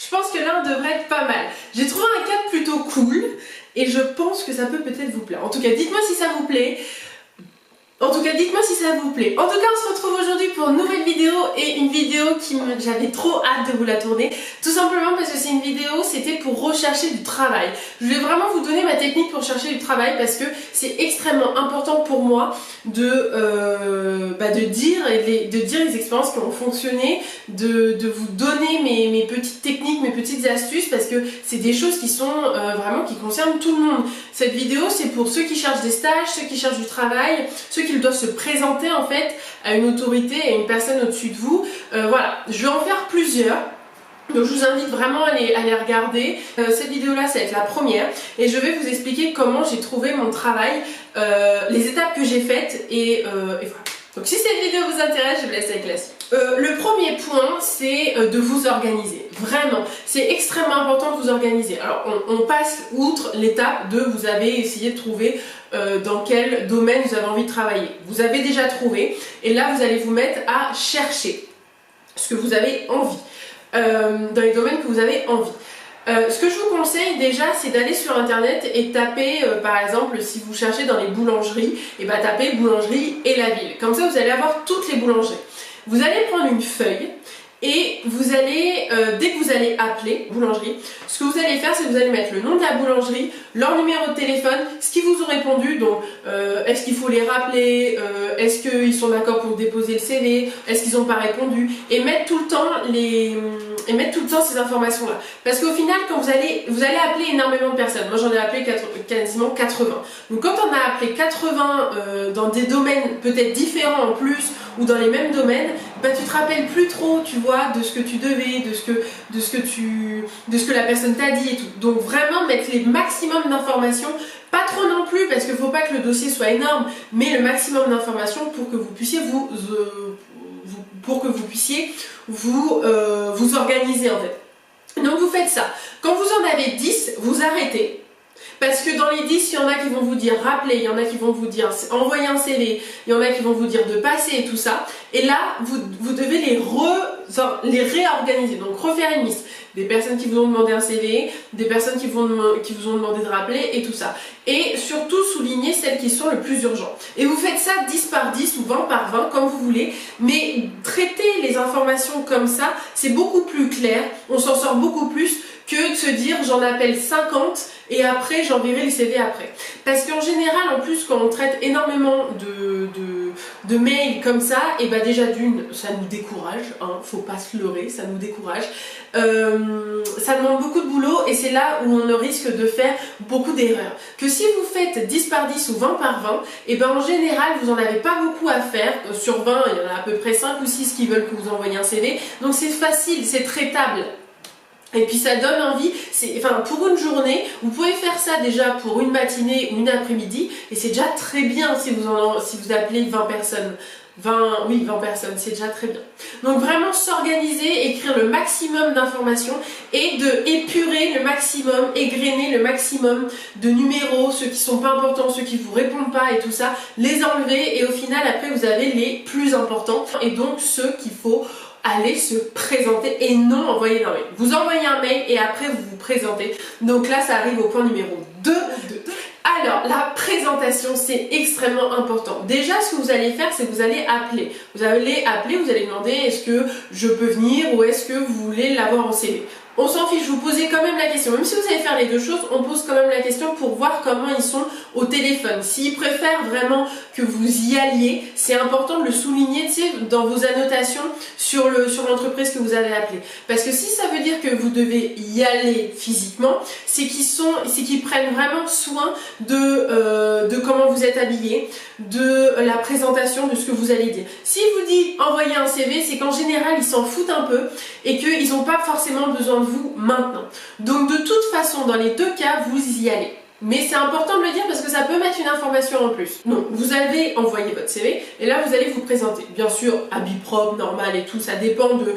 Je pense que là on devrait être pas mal. J'ai trouvé un cadre plutôt cool et je pense que ça peut peut-être vous plaire. En tout cas, dites-moi si ça vous plaît. En tout cas, dites-moi si ça vous plaît. En tout cas, on se retrouve aujourd'hui pour une nouvelle vidéo et une vidéo j'avais trop hâte de vous la tourner. Tout simplement parce que c'est une vidéo, c'était pour rechercher du travail. Je voulais vraiment vous donner ma technique pour chercher du travail parce que c'est extrêmement important pour moi de dire les expériences qui ont fonctionné, de vous donner mes petites techniques, mes petites astuces parce que c'est des choses qui sont vraiment qui concernent tout le monde. Cette vidéo, c'est pour ceux qui cherchent des stages, ceux qui cherchent du travail, ceux qui doivent se présenter en fait à une autorité, à une personne au-dessus de vous. Voilà, je vais en faire plusieurs. Donc je vous invite vraiment à les regarder. Cette vidéo-là, ça va être la première et je vais vous expliquer comment j'ai trouvé mon travail, les étapes que j'ai faites et voilà. Donc si cette vidéo vous intéresse, je vous laisse avec la suite. Le premier point, c'est de vous organiser. Vraiment, c'est extrêmement important de vous organiser. Alors, on passe outre l'étape de vous avez essayé de trouver dans quel domaine vous avez envie de travailler. Vous avez déjà trouvé et là, vous allez vous mettre à chercher ce que vous avez envie, dans les domaines que vous avez envie. Ce que je vous conseille déjà, c'est d'aller sur internet et taper par exemple si vous cherchez dans les boulangeries, et bah tapez boulangerie et la ville. Comme ça vous allez avoir toutes les boulangeries. Vous allez prendre une feuille et vous allez, dès que vous allez appeler boulangerie, ce que vous allez faire, c'est que vous allez mettre le nom de la boulangerie, leur numéro de téléphone, ce qu'ils vous ont répondu, donc est-ce qu'il faut les rappeler, est-ce qu'ils sont d'accord pour déposer le CV, est-ce qu'ils n'ont pas répondu, et mettre tout le temps ces informations-là. Parce qu'au final, quand vous allez appeler énormément de personnes. Moi, j'en ai appelé quasiment 80. Donc, quand on a appelé 80 dans des domaines peut-être différents en plus, ou dans les mêmes domaines, bah, tu te rappelles plus trop, tu vois, de ce que tu devais, de ce que la personne t'a dit et tout. Donc vraiment mettre les maximum d'informations, pas trop non plus parce qu'il ne faut pas que le dossier soit énorme, mais le maximum d'informations pour que vous puissiez vous organiser en fait. Donc vous faites ça. Quand vous en avez 10, vous arrêtez. Parce que dans les 10, il y en a qui vont vous dire rappeler, il y en a qui vont vous dire envoyer un CV, il y en a qui vont vous dire de passer et tout ça. Et là, vous devez les réorganiser, donc refaire une liste. Des personnes qui vous ont demandé un CV, des personnes qui vous ont demandé de rappeler et tout ça. Et surtout souligner celles qui sont le plus urgentes. Et vous faites ça 10 par 10 ou 20 par 20, comme vous voulez. Mais traiter les informations comme ça, c'est beaucoup plus clair, on s'en sort beaucoup plus que de se dire j'en appelle 50 et après j'enverrai les CV après. Parce qu'en général, en plus, quand on traite énormément de mails comme ça, et bah déjà d'une, ça nous décourage, hein, faut pas se leurrer, ça nous décourage. Ça demande beaucoup de boulot et c'est là où on risque de faire beaucoup d'erreurs. Que si vous faites 10 par 10 ou 20 par 20, et ben en général vous en avez pas beaucoup à faire. Sur 20, il y en a à peu près 5 ou 6 qui veulent que vous envoyiez un CV. Donc c'est facile, c'est traitable. Et puis ça donne envie, enfin pour une journée, vous pouvez faire ça déjà pour une matinée ou une après-midi et c'est déjà très bien si vous appelez 20 personnes. 20 personnes, c'est déjà très bien. Donc vraiment s'organiser, écrire le maximum d'informations et de épurer le maximum, égrener le maximum de numéros, ceux qui sont pas importants, ceux qui vous répondent pas et tout ça, les enlever et au final après vous avez les plus importants et donc ceux qu'il faut aller se présenter et non envoyer un mail. Vous envoyez un mail et après vous vous présentez. Donc là ça arrive au point numéro 2. Alors la présentation c'est extrêmement important. Déjà ce que vous allez faire c'est que vous allez appeler. Vous allez demander est-ce que je peux venir ou est-ce que vous voulez l'avoir en CV. On s'en fiche, vous posez quand même la question. Même si vous allez faire les deux choses, on pose quand même la question pour voir comment ils sont au téléphone. S'ils préfèrent vraiment que vous y alliez, c'est important de le souligner, tu sais, dans vos annotations sur l'entreprise que vous avez appelée. Parce que si ça veut dire que vous devez y aller physiquement, c'est qu'ils prennent vraiment soin de comment vous êtes habillé, de la présentation, de ce que vous allez dire. S'ils vous disent envoyer un CV, c'est qu'en général ils s'en foutent un peu et qu'ils n'ont pas forcément besoin de vous maintenant. Donc de toute façon, dans les deux cas, vous y allez. Mais c'est important de le dire parce que ça peut mettre une information en plus. Donc vous avez envoyé votre CV et là vous allez vous présenter. Bien sûr, habit propre, normal et tout, ça dépend de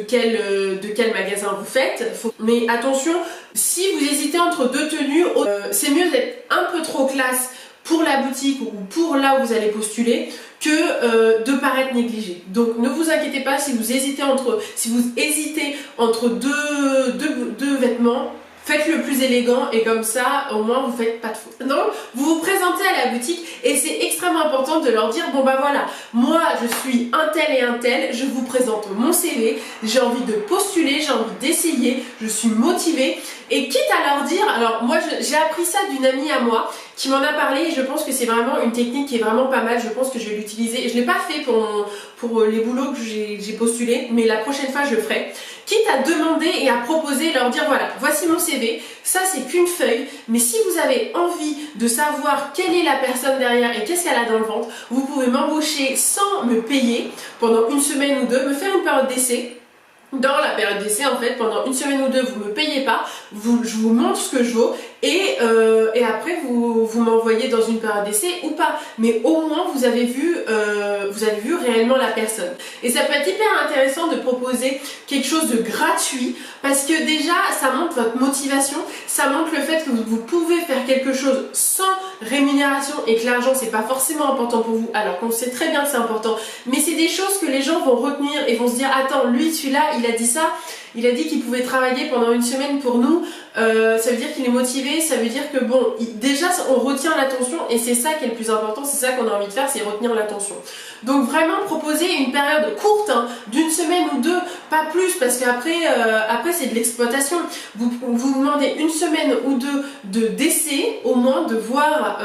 quel magasin vous faites. Mais attention, si vous hésitez entre deux tenues, c'est mieux d'être un peu trop classe pour la boutique ou pour là où vous allez postuler de paraître négligé. Donc ne vous inquiétez pas si vous hésitez entre deux vêtements. Faites le plus élégant et comme ça, au moins, vous faites pas de faute. Donc, vous vous présentez à la boutique et c'est extrêmement important de leur dire, bon bah voilà, moi je suis un tel et un tel, je vous présente mon CV, j'ai envie de postuler, j'ai envie d'essayer, je suis motivée. Et quitte à leur dire, alors moi j'ai appris ça d'une amie à moi qui m'en a parlé et je pense que c'est vraiment une technique qui est vraiment pas mal, je pense que je vais l'utiliser. Je ne l'ai pas fait pour les boulots que j'ai postulés, mais la prochaine fois je le ferai. Quitte à demander et à proposer, leur dire voilà, voici mon CV, ça c'est qu'une feuille, mais si vous avez envie de savoir quelle est la personne derrière et qu'est-ce qu'elle a dans le ventre, vous pouvez m'embaucher sans me payer pendant une semaine ou deux, me faire une période d'essai. Dans la période d'essai, en fait, pendant une semaine ou deux, vous ne me payez pas, je vous montre ce que je vaux et après vous m'envoyez dans une période d'essai ou pas. Mais au moins vous avez vu réellement la personne. Et ça peut être hyper intéressant de proposer quelque chose de gratuit parce que déjà ça montre votre motivation, ça montre le fait que vous pouvez faire quelque chose sans rémunération et que l'argent c'est pas forcément important pour vous alors qu'on sait très bien que c'est important. Mais c'est des choses que les gens vont retenir et vont se dire attends, lui celui-là il a dit ça, il a dit qu'il pouvait travailler pendant une semaine pour nous, ça veut dire qu'il est motivé, ça veut dire que bon, déjà on retient l'attention et c'est ça qui est le plus important, c'est ça qu'on a envie de faire, c'est retenir l'attention. Donc vraiment proposer une période courte, hein, d'une semaine ou deux, pas plus parce qu'après après c'est de l'exploitation. Vous demandez une semaine ou deux d'essai au moins, de voir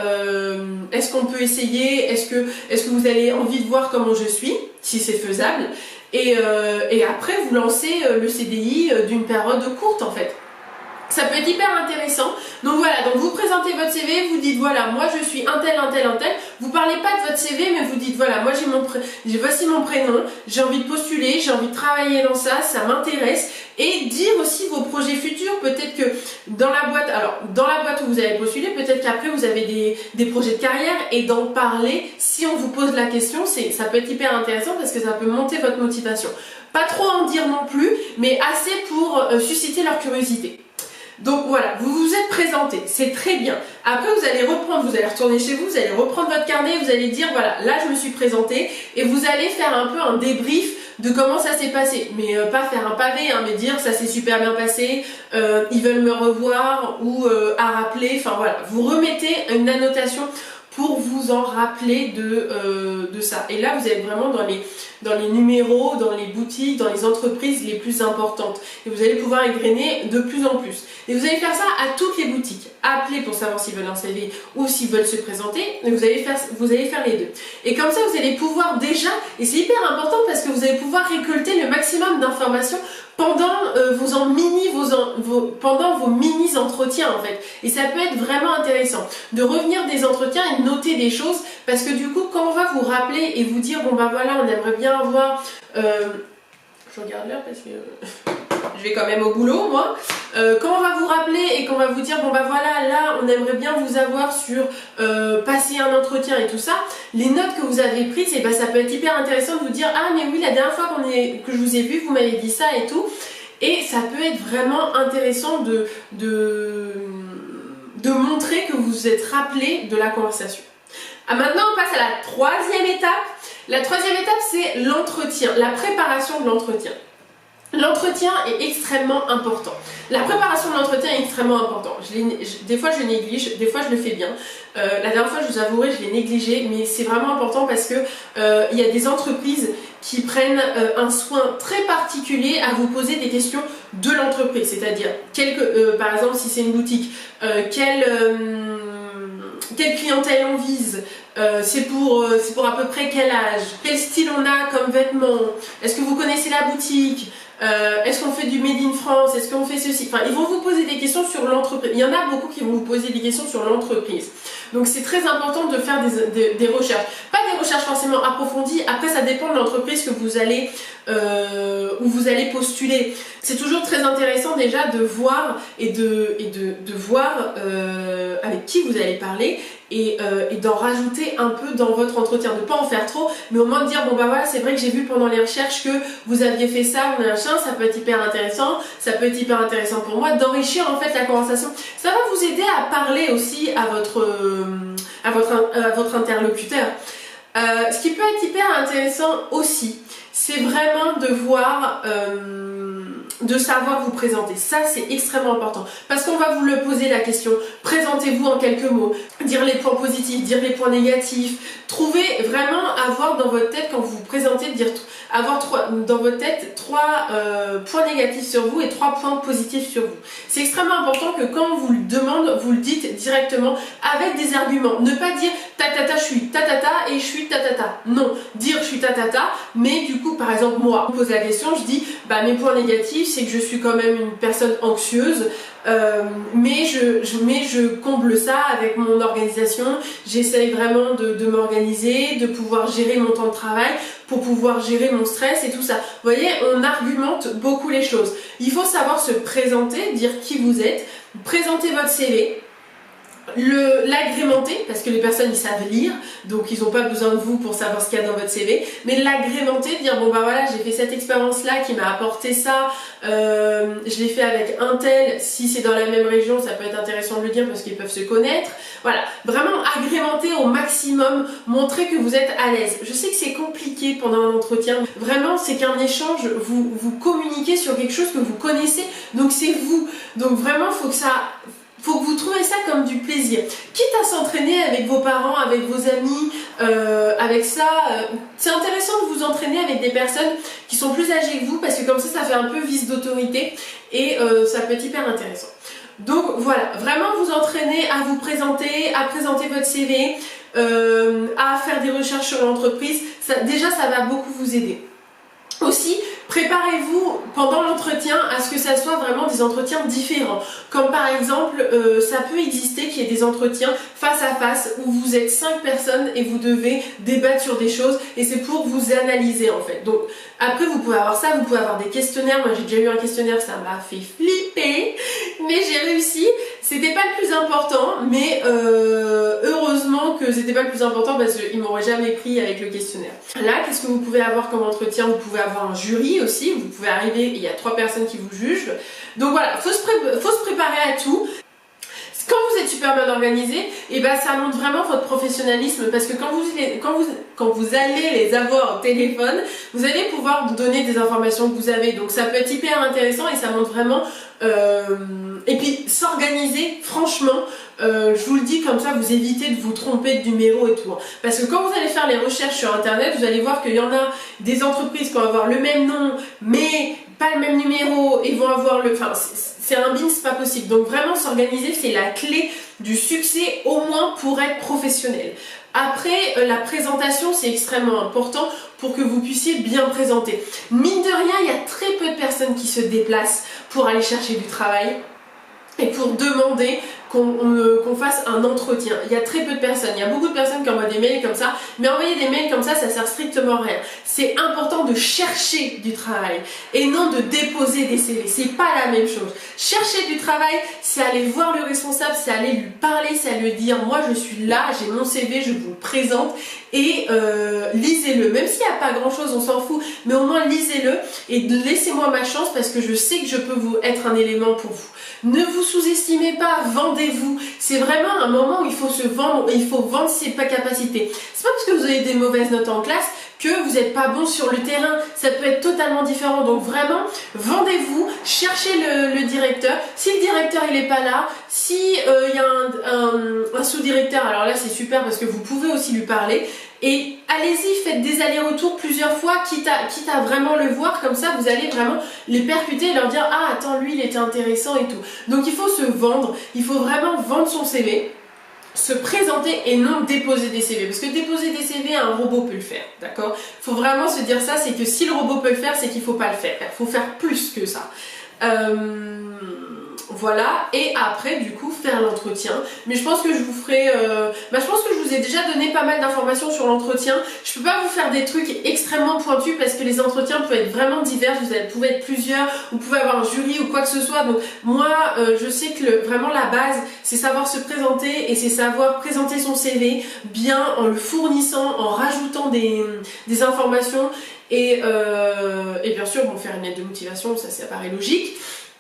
est-ce qu'on peut essayer, est-ce que vous avez envie de voir comment je suis, si c'est faisable. Et après vous lancez le CDI d'une période courte en fait. Ça peut être hyper intéressant. Donc voilà, donc vous présentez votre CV, vous dites voilà, moi je suis un tel, un tel, un tel. Vous parlez pas de votre CV, mais vous dites voilà, moi voici mon prénom, j'ai envie de postuler, j'ai envie de travailler dans ça, ça m'intéresse. Et dire aussi vos projets futurs, peut-être que dans la boîte où vous avez postulé, peut-être qu'après vous avez des projets de carrière et d'en parler. Si on vous pose la question, ça peut être hyper intéressant parce que ça peut monter votre motivation. Pas trop en dire non plus, mais assez pour susciter leur curiosité. Donc voilà, vous vous êtes présenté, c'est très bien. Après vous allez retourner chez vous, vous allez reprendre votre carnet, vous allez dire voilà, là je me suis présenté et vous allez faire un peu un débrief de comment ça s'est passé. Mais pas faire un pavé, hein, mais dire ça s'est super bien passé, ils veulent me revoir ou à rappeler, enfin voilà, vous remettez une annotation pour vous en rappeler de ça. Et là, vous êtes vraiment dans les numéros, dans les boutiques, dans les entreprises les plus importantes. Et vous allez pouvoir égrener de plus en plus. Et vous allez faire ça à toutes les boutiques. Appelez pour savoir s'ils veulent un CV ou s'ils veulent se présenter. Et vous allez faire les deux. Et comme ça, vous allez pouvoir déjà, et c'est hyper important parce que vous allez pouvoir récolter le maximum d'informations pendant pendant vos mini entretiens en fait. Et ça peut être vraiment intéressant de revenir des entretiens et de noter des choses parce que du coup quand on va vous rappeler et vous dire bon bah voilà on aimerait bien avoir je regarde l'heure parce que je vais quand même au boulot moi, quand on va vous rappeler et qu'on va vous dire bon bah voilà là on aimerait bien vous avoir sur passer un entretien et tout ça, les notes que vous avez prises, et bah, ça peut être hyper intéressant de vous dire ah mais oui la dernière fois que je vous ai vu vous m'avez dit ça et tout, et ça peut être vraiment intéressant de montrer que vous vous êtes rappelé de la conversation. Ah, maintenant on passe à la troisième étape. La troisième étape c'est l'entretien, la préparation de l'entretien. L'entretien est extrêmement important. La préparation de l'entretien est extrêmement importante. Des fois je néglige, des fois je le fais bien. La dernière fois je vous avouerai je l'ai négligé, mais c'est vraiment important parce que il y a des entreprises qui prennent un soin très particulier à vous poser des questions de l'entreprise. C'est-à-dire, par exemple si c'est une boutique, quelle clientèle on vise, c'est pour à peu près quel âge, quel style on a comme vêtements, est-ce que vous connaissez la boutique, est-ce qu'on fait du Made in France, est-ce qu'on fait ceci, enfin ils vont vous poser des questions sur l'entreprise. Il y en a beaucoup qui vont vous poser des questions sur l'entreprise. Donc c'est très important de faire des recherches. Pas des recherches forcément approfondies, après ça dépend de l'entreprise que vous allez où vous allez postuler. C'est toujours très intéressant déjà de voir et de voir avec qui vous allez parler et d'en rajouter un peu dans votre entretien, de ne pas en faire trop, mais au moins de dire bon bah voilà c'est vrai que j'ai vu pendant les recherches que vous aviez fait ça, ça peut être hyper intéressant, ça peut être hyper intéressant pour moi, d'enrichir en fait la conversation. Ça va vous aider à parler aussi à votre interlocuteur. Ce qui peut être hyper intéressant aussi, c'est vraiment de voir, de savoir vous présenter. Ça, c'est extrêmement important. Parce qu'on va vous le poser la question. Présentez-vous en quelques mots. Dire les points positifs, dire les points négatifs. Trouvez vraiment, avoir dans votre tête, quand vous vous présentez, avoir dans votre tête 3 points négatifs sur vous et 3 points positifs sur vous. C'est extrêmement important que quand on vous le demande, vous le dites directement avec des arguments. Ne pas dire tatata, je suis tatata et je suis tatata. Non, dire je suis tatata, mais du coup, par exemple, moi, on me pose la question, je dis bah mes points négatifs, c'est que je suis quand même une personne anxieuse. Mais je comble ça avec mon organisation. J'essaye vraiment de m'organiser, de pouvoir gérer mon temps de travail pour pouvoir gérer mon stress et tout ça. Vous voyez, on argumente beaucoup les choses. Il faut savoir se présenter, dire qui vous êtes, présenter votre CV, l'agrémenter, parce que les personnes ils savent lire, donc ils n'ont pas besoin de vous pour savoir ce qu'il y a dans votre CV, mais l'agrémenter, dire bon bah voilà, j'ai fait cette expérience là qui m'a apporté ça, je l'ai fait avec un tel, si c'est dans la même région ça peut être intéressant de le dire parce qu'ils peuvent se connaître. Voilà, vraiment agrémenter au maximum, montrer que vous êtes à l'aise. Je sais que c'est compliqué pendant un entretien, vraiment c'est qu'un échange, vous communiquez sur quelque chose que vous connaissez, donc c'est vous, donc vraiment faut que vous trouvez ça comme du plaisir. Quitte à s'entraîner avec vos parents, avec vos amis, avec ça, c'est intéressant de vous entraîner avec des personnes qui sont plus âgées que vous parce que comme ça fait un peu vice d'autorité et ça peut être hyper intéressant. Donc voilà, vraiment vous entraîner à vous présenter, à présenter votre CV, à faire des recherches sur l'entreprise. Déjà, ça va beaucoup vous aider. Aussi, préparez-vous pendant l'entretien à ce que ça soit vraiment des entretiens différents. Comme par exemple, ça peut exister qu'il y ait des entretiens face à face où vous êtes 5 personnes et vous devez débattre sur des choses et c'est pour vous analyser en fait. Donc après vous pouvez avoir ça, vous pouvez avoir des questionnaires. Moi j'ai déjà eu un questionnaire, ça m'a fait flipper, mais j'ai réussi. C'était pas le plus important, mais heureusement que c'était pas le plus important parce qu'ils m'auraient jamais pris avec le questionnaire. Là, qu'est-ce que vous pouvez avoir comme entretien? Vous pouvez avoir un jury aussi, vous pouvez arriver, il y a 3 personnes qui vous jugent. Donc voilà, faut se préparer à tout. Quand vous êtes super bien organisé, et ben ça montre vraiment votre professionnalisme parce que quand vous allez les avoir au téléphone, vous allez pouvoir vous donner des informations que vous avez. Donc ça peut être hyper intéressant et ça montre vraiment... et puis s'organiser, franchement, je vous le dis comme ça, vous évitez de vous tromper de numéro et tout. Parce que quand vous allez faire les recherches sur internet, vous allez voir qu'il y en a des entreprises qui vont avoir le même nom, mais pas le même numéro, et vont avoir le... Enfin, c'est un bin, c'est pas possible. Donc vraiment s'organiser, c'est la clé du succès, au moins pour être professionnel. Après, la présentation, c'est extrêmement important pour que vous puissiez bien présenter. Mine de rien, il y a très peu de personnes qui se déplacent pour aller chercher du travail et pour demander qu'on fasse un entretien. Il y a très peu de personnes, il y a beaucoup de personnes qui envoient des mails comme ça, mais envoyer des mails comme ça sert strictement à rien. C'est important de chercher du travail et non de déposer des CV, c'est pas la même chose. Chercher du travail, c'est aller voir le responsable, c'est aller lui parler, c'est aller lui dire moi je suis là, j'ai mon CV, je vous le présente et lisez-le. Même s'il n'y a pas grand chose, on s'en fout, mais au moins lisez-le et laissez-moi ma chance parce que je sais que je peux vous être un élément pour vous. Ne vous sous-estimez pas, vendez-vous. C'est vraiment un moment où il faut se vendre, il faut vendre ses capacités. C'est pas parce que vous avez des mauvaises notes en classe que vous n'êtes pas bon sur le terrain. Ça peut être totalement différent. Donc vraiment, vendez-vous, cherchez le directeur. Si le directeur il est pas là, si il y a un sous-directeur, alors là c'est super parce que vous pouvez aussi lui parler. Et allez-y, faites des allers-retours plusieurs fois, quitte à vraiment le voir, comme ça vous allez vraiment les percuter et leur dire ah attends lui il était intéressant et tout. Donc il faut se vendre, il faut vraiment vendre son CV, se présenter et non déposer des CV. Parce que déposer des CV, un robot peut le faire, d'accord? Il faut vraiment se dire ça, c'est que si le robot peut le faire, c'est qu'il ne faut pas le faire. Il faut faire plus que ça. Voilà, et après du coup faire l'entretien. Mais je pense que je vous ferai je pense que je vous ai déjà donné pas mal d'informations sur l'entretien. Je peux pas vous faire des trucs extrêmement pointus parce que les entretiens peuvent être vraiment divers. Vous pouvez être plusieurs, vous pouvez avoir un jury ou quoi que ce soit. Donc moi je sais que vraiment la base c'est savoir se présenter et c'est savoir présenter son CV bien en le fournissant, en rajoutant des informations et bien sûr bon, faire une lettre de motivation, ça paraît logique.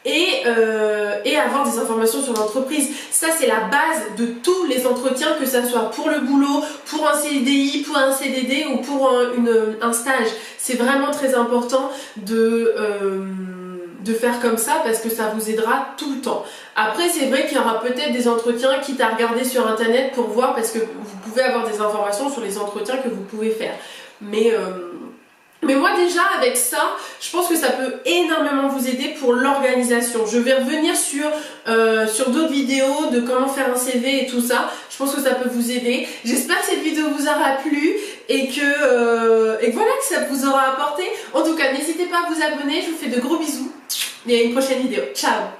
et avoir des informations sur l'entreprise. Ça, c'est la base de tous les entretiens, que ça soit pour le boulot, pour un CDI, pour un CDD ou pour un stage. C'est vraiment très important de faire comme ça parce que ça vous aidera tout le temps. Après, c'est vrai qu'il y aura peut-être des entretiens, quitte à regarder sur internet pour voir, parce que vous pouvez avoir des informations sur les entretiens que vous pouvez faire. Mais moi déjà avec ça, je pense que ça peut énormément vous aider pour l'organisation. Je vais revenir sur d'autres vidéos de comment faire un CV et tout ça. Je pense que ça peut vous aider. J'espère que cette vidéo vous aura plu et que voilà, que ça vous aura apporté. En tout cas, n'hésitez pas à vous abonner. Je vous fais de gros bisous et à une prochaine vidéo. Ciao!